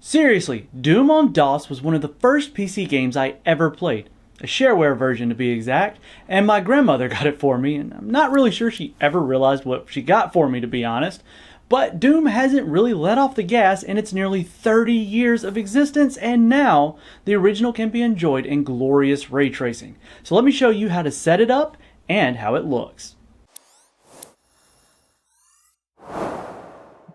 Seriously, Doom on DOS was one of the first PC games I ever played. A shareware version to be exact, and my grandmother got it for me, and I'm not really sure she ever realized what she got for me, to be honest. But Doom hasn't really let off the gas in its nearly 30 years of existence, and now the original can be enjoyed in glorious ray tracing. So let me show you how to set it up and how it looks.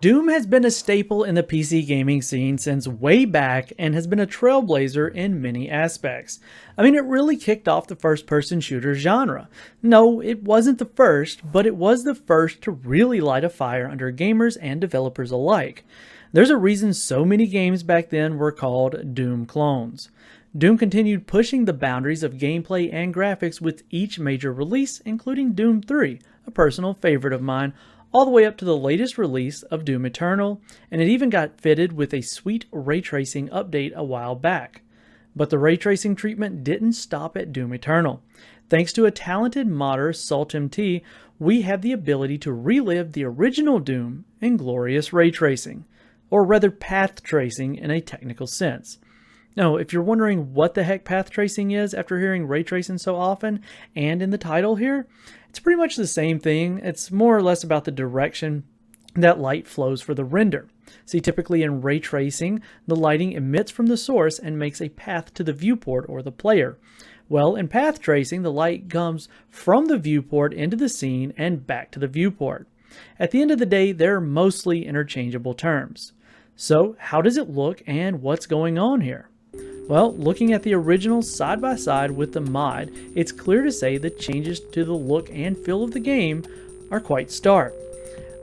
Doom has been a staple in the PC gaming scene since way back and has been a trailblazer in many aspects. I mean, it really kicked off the first-person shooter genre. No, it wasn't the first, but it was the first to really light a fire under gamers and developers alike. There's a reason so many games back then were called Doom clones. Doom continued pushing the boundaries of gameplay and graphics with each major release, including Doom 3, a personal favorite of mine, all the way up to the latest release of Doom Eternal, and it even got fitted with a sweet ray tracing update a while back. But the ray tracing treatment didn't stop at Doom Eternal. Thanks to a talented modder, SaltMT, we have the ability to relive the original Doom in glorious ray tracing, or rather path tracing in a technical sense. Now, if you're wondering what the heck path tracing is after hearing ray tracing so often, and in the title here, it's pretty much the same thing. It's more or less about the direction that light flows for the render. See, typically in ray tracing, the lighting emits from the source and makes a path to the viewport or the player. Well, in path tracing, the light comes from the viewport into the scene and back to the viewport. At the end of the day, they're mostly interchangeable terms. So, how does it look and what's going on here? Well, looking at the original side by side with the mod, it's clear to say the changes to the look and feel of the game are quite stark.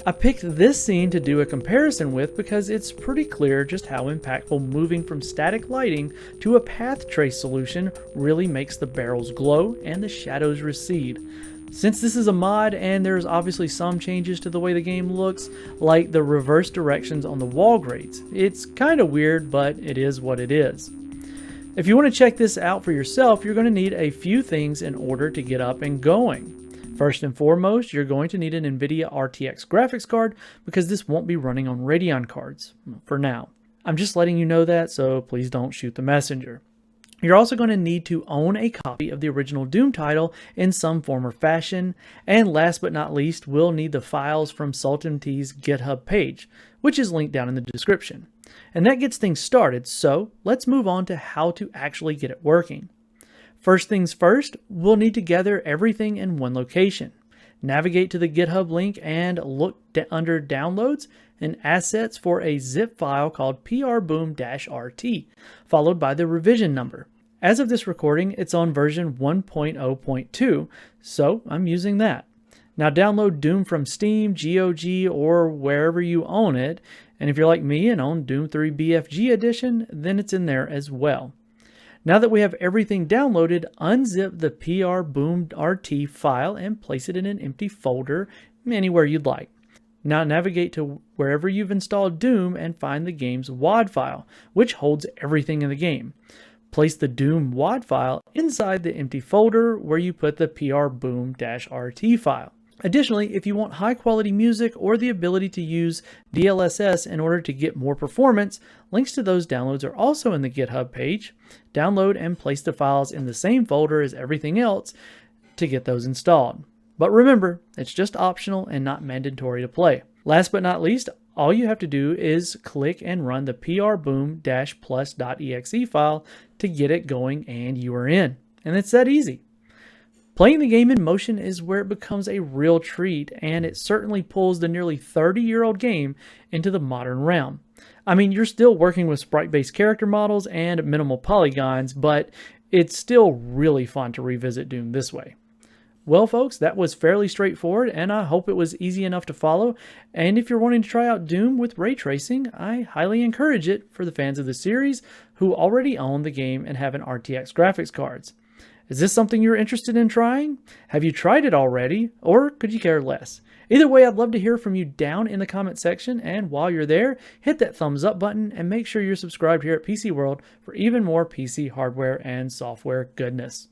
I picked this scene to do a comparison with because it's pretty clear just how impactful moving from static lighting to a path trace solution really makes the barrels glow and the shadows recede. Since this is a mod and there's obviously some changes to the way the game looks, like the reverse directions on the wall grates, it's kind of weird, but it is what it is. If you want to check this out for yourself, you're going to need a few things in order to get up and going. First and foremost, you're going to need an NVIDIA RTX graphics card because this won't be running on Radeon cards, for now. I'm just letting you know that, so please don't shoot the messenger. You're also going to need to own a copy of the original Doom title in some form or fashion, and last but not least, we'll need the files from SaltMT's GitHub page, which is linked down in the description. And that gets things started, so let's move on to how to actually get it working. First things first, we'll need to gather everything in one location. Navigate to the GitHub link and look under Downloads and Assets for a zip file called prboom-rt, followed by the revision number. As of this recording, it's on version 1.0.2, so I'm using that. Now download Doom from Steam, GOG, or wherever you own it, and if you're like me and own Doom 3 BFG Edition, then it's in there as well. Now that we have everything downloaded, unzip the prboom-rt file and place it in an empty folder anywhere you'd like. Now navigate to wherever you've installed Doom and find the game's WAD file, which holds everything in the game. Place the Doom WAD file inside the empty folder where you put the prboom-rt file. Additionally, if you want high quality music or the ability to use DLSS in order to get more performance, links to those downloads are also in the GitHub page. Download and place the files in the same folder as everything else to get those installed. But remember, it's just optional and not mandatory to play. Last but not least, all you have to do is click and run the prboom-plus.exe file to get it going and you are in. And it's that easy. Playing the game in motion is where it becomes a real treat, and it certainly pulls the nearly 30-year-old game into the modern realm. I mean, you're still working with sprite-based character models and minimal polygons, but it's still really fun to revisit Doom this way. Well, folks, that was fairly straightforward, and I hope it was easy enough to follow. And if you're wanting to try out Doom with ray tracing, I highly encourage it for the fans of the series who already own the game and have an RTX graphics cards. Is this something you're interested in trying? Have you tried it already, or could you care less? Either way, I'd love to hear from you down in the comment section, and while you're there, hit that thumbs up button and make sure you're subscribed here at PC World for even more PC hardware and software goodness.